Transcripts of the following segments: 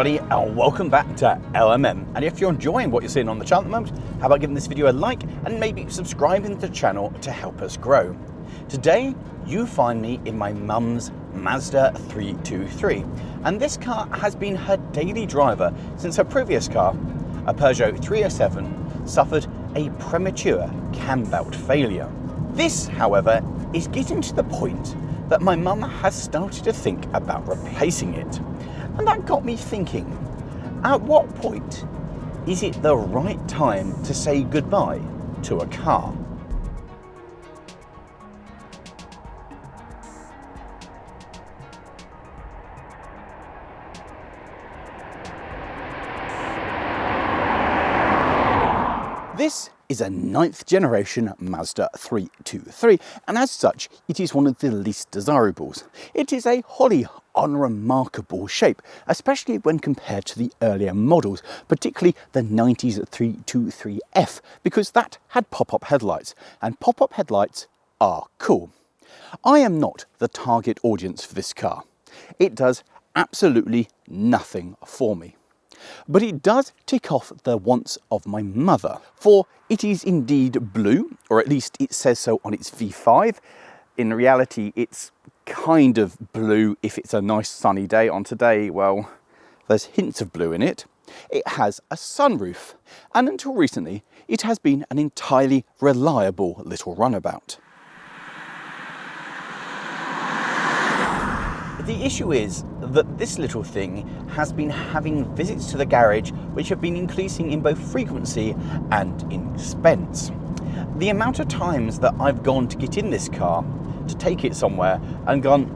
everybody, and welcome back to LMM. And if you're enjoying what you're seeing on the channel at the moment, how about giving this video a like and maybe subscribing to the channel to help us grow. Today you find me in my mum's Mazda 323, and this car has been her daily driver since her previous car, a Peugeot 307, suffered a premature cam belt failure. This, however, is getting to the point that my mum has started to think about replacing it. And that got me thinking, at what point is it the right time to say goodbye to a car? This is a 9th generation Mazda 323, and as such, it is one of the least desirables. It is a wholly unremarkable shape, especially when compared to the earlier models, particularly the 90s 323F, because that had pop-up headlights, and pop-up headlights are cool. I am not the target audience for this car. It does absolutely nothing for me. But it does tick off the wants of my mother, for it is indeed blue, or at least it says so on its V5. In reality, it's kind of blue if it's a nice sunny day. On today, well, there's hints of blue in it. It has a sunroof, and until recently, it has been an entirely reliable little runabout. The issue is that this little thing has been having visits to the garage which have been increasing in both frequency and in expense. The amount of times that I've gone to get in this car to take it somewhere and gone,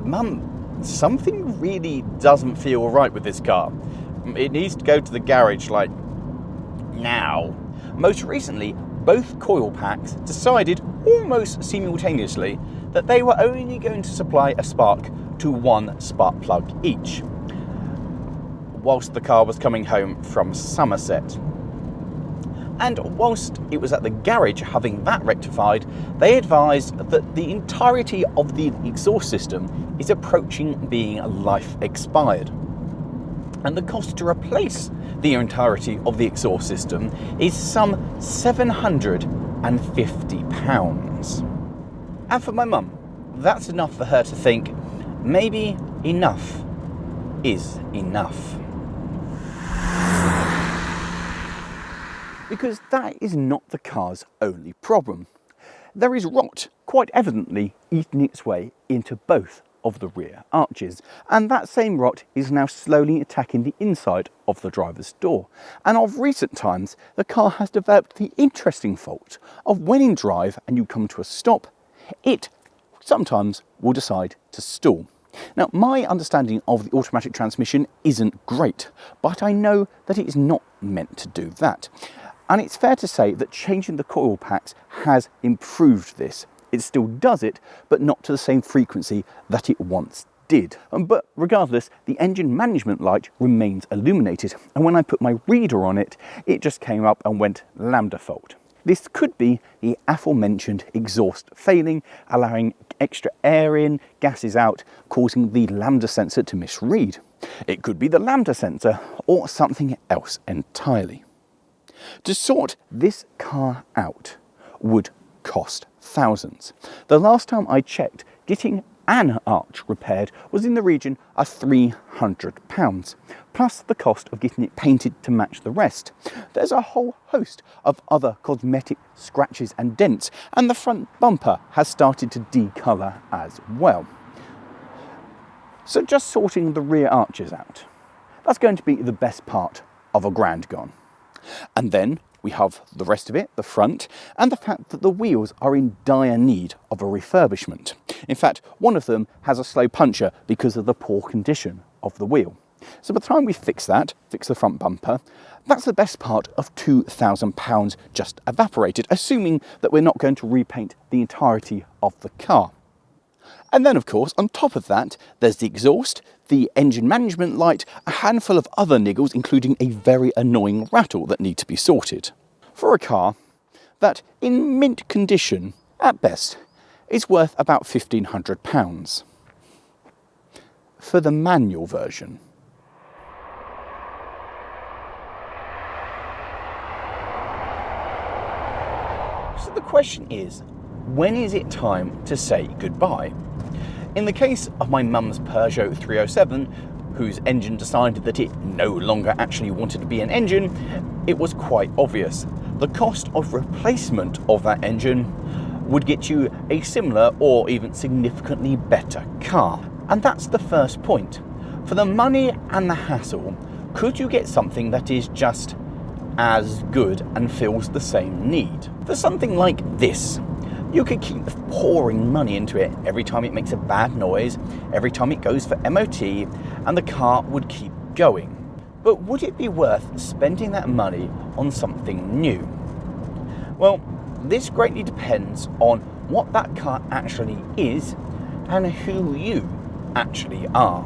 Mum, something really doesn't feel right with this car. It needs to go to the garage like now. Most recently, both coil packs decided almost simultaneously that they were only going to supply a spark to one spark plug each, whilst the car was coming home from Somerset. And whilst it was at the garage having that rectified, they advised that the entirety of the exhaust system is approaching being life expired. And the cost to replace the entirety of the exhaust system is some £750. And for my mum, that's enough for her to think, maybe enough is enough. Because that is not the car's only problem. There is rot quite evidently eating its way into both of the rear arches, and that same rot is now slowly attacking the inside of the driver's door. And of recent times, the car has developed the interesting fault of when in drive and you come to a stop, it sometimes will decide to stall. Now, my understanding of the automatic transmission isn't great, but I know that it is not meant to do that. And it's fair to say that changing the coil packs has improved this. It still does it, but not to the same frequency that it once did. But regardless, the engine management light remains illuminated, and when I put my reader on it, it just came up and went lambda fault. This could be the aforementioned exhaust failing, allowing extra air in, gases out, causing the lambda sensor to misread. It could be the lambda sensor or something else entirely. To sort this car out would cost thousands. The last time I checked, getting an arch repaired was in the region of £300, plus the cost of getting it painted to match the rest. There's a whole host of other cosmetic scratches and dents, and the front bumper has started to decolour as well. So just sorting the rear arches out, that's going to be the best part of £1,000 gone. And then we have the rest of it, the front, and the fact that the wheels are in dire need of a refurbishment. In fact, one of them has a slow puncture because of the poor condition of the wheel. So by the time we fix that, fix the front bumper, that's the best part of £2,000 just evaporated, assuming that we're not going to repaint the entirety of the car. And then, of course, on top of that, there's the exhaust, the engine management light, a handful of other niggles, including a very annoying rattle that need to be sorted. For a car that, in mint condition, at best, is worth about £1,500. For the manual version. question is, when is it time to say goodbye? In the case of my mum's Peugeot 307, whose engine decided that it no longer actually wanted to be an engine, it was quite obvious. The cost of replacement of that engine would get you a similar or even significantly better car. And that's the first point. For the money and the hassle, could you get something that is just as good and fills the same need? For something like this, you could keep pouring money into it every time it makes a bad noise, every time it goes for MOT, and the car would keep going. But would it be worth spending that money on something new? Well, this greatly depends on what that car actually is and who you actually are.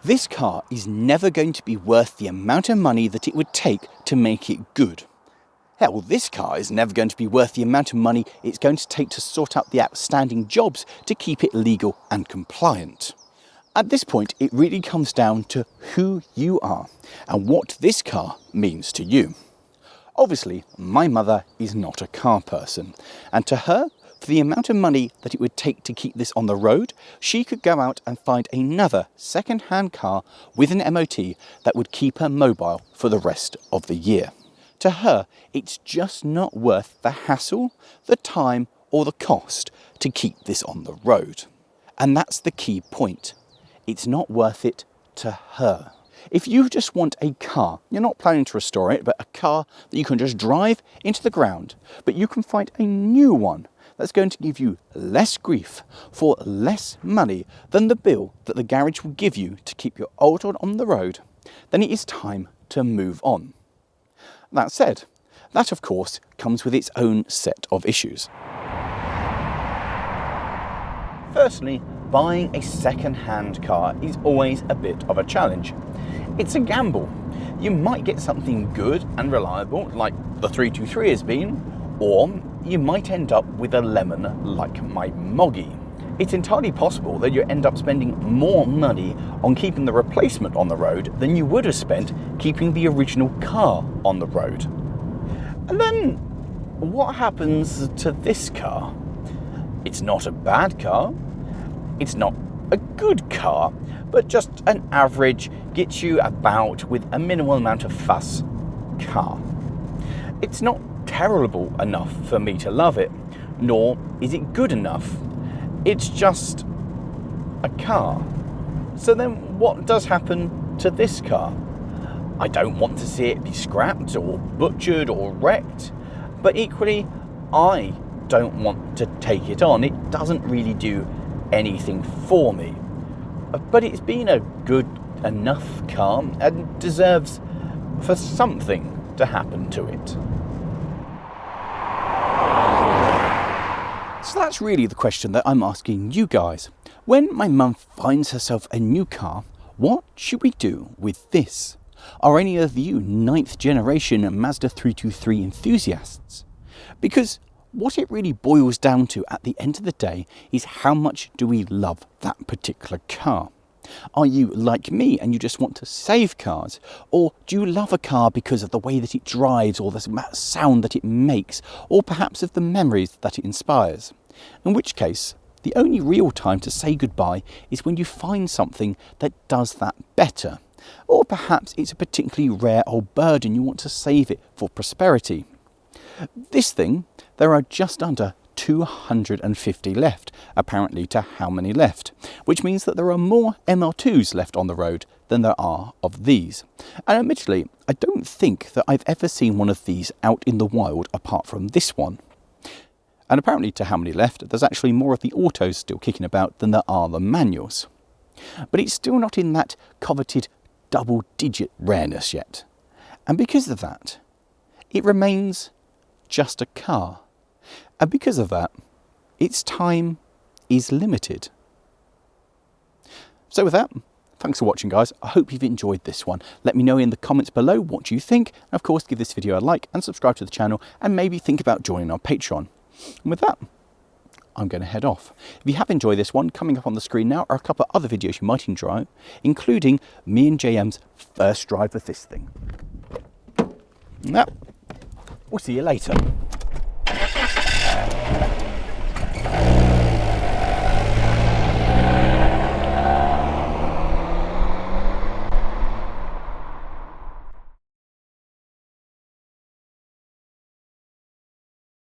This car is never going to be worth the amount of money that it would take to make it good. Hell, this car is never going to be worth the amount of money it's going to take to sort out the outstanding jobs to keep it legal and compliant. At this point, it really comes down to who you are and what this car means to you. Obviously, my mother is not a car person, and to her, for the amount of money that it would take to keep this on the road, she could go out and find another second-hand car with an MOT that would keep her mobile for the rest of the year. To her, it's just not worth the hassle, the time, or the cost to keep this on the road. And that's the key point. It's not worth it to her. If you just want a car, you're not planning to restore it, but a car that you can just drive into the ground, but you can find a new one that's going to give you less grief for less money than the bill that the garage will give you to keep your old one on the road, then it is time to move on. That said, that of course comes with its own set of issues. Firstly, buying a second-hand car is always a bit of a challenge. It's a gamble. You might get something good and reliable, like the 323 has been, or you might end up with a lemon like my Moggy. It's entirely possible that you end up spending more money on keeping the replacement on the road than you would have spent keeping the original car on the road. And then, what happens to this car? It's not a bad car, it's not a good car, but just an average, gets you about with a minimal amount of fuss car. It's not terrible enough for me to love it, nor is it good enough. It's just a car. So then what does happen to this car? I don't want to see it be scrapped or butchered or wrecked, but equally, I don't want to take it on. It doesn't really do anything for me. But it's been a good enough car and deserves for something to happen to it. So that's really the question that I'm asking you guys. When my mum finds herself a new car, what should we do with this? Are any of you 9th generation Mazda 323 enthusiasts? Because what it really boils down to at the end of the day is how much do we love that particular car? Are you like me and you just want to save cars? Or do you love a car because of the way that it drives or the sound that it makes, or perhaps of the memories that it inspires? In which case, the only real time to say goodbye is when you find something that does that better. Or perhaps it's a particularly rare old bird and you want to save it for prosperity. This thing, there are just under 250 left, apparently to how many left, which means that there are more ML2s left on the road than there are of these. And admittedly, I don't think that I've ever seen one of these out in the wild apart from this one. And apparently to how many left, there's actually more of the autos still kicking about than there are the manuals. But it's still not in that coveted double-digit rareness yet. And because of that, it remains just a car. And because of that, its time is limited. So with that, thanks for watching, guys. I hope you've enjoyed this one. Let me know in the comments below what you think. And of course, give this video a like and subscribe to the channel, and maybe think about joining our Patreon. And with that, I'm going to head off. If you have enjoyed this one, coming up on the screen now are a couple of other videos you might enjoy, including me and JM's first drive of this thing. Now, We'll see you later.